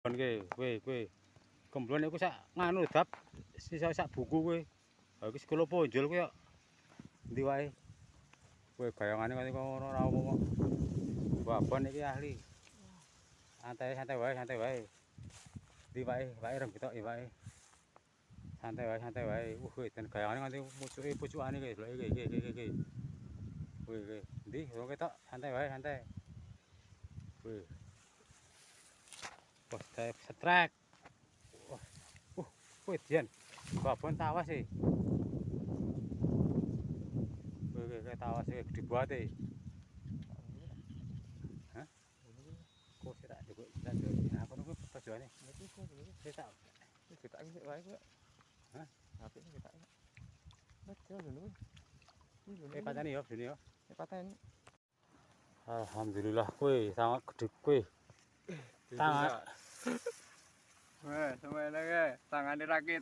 Kon kowe kemblon iku sak nganu dap sisa sak buku kowe. Ha iki sekolo ponjol kowe kok ndi wae. Kowe gayangane kaya ngono ora apa-apa. Babon iki ahli. Santai wae. Ndi wae rem ketok ya wae. Santai wae. Dan gayangane nganti pucukane kowe iki. Kowe ndi wong ketok santai wae. Kowe. Wah, saya setrek. Kowe dian. Babon tawas e. Kowe tawas e gede buat e. Hah? Kok sira joko nah kono kuwi pojokane. Wis tak sik wae kowe. Hah? HP kita. Betul dulu. Patani yo, sini yo. Patani. Alhamdulillah kowe sangat gede kowe. Tangan. Weh, semuanya ke, tangannya rakit.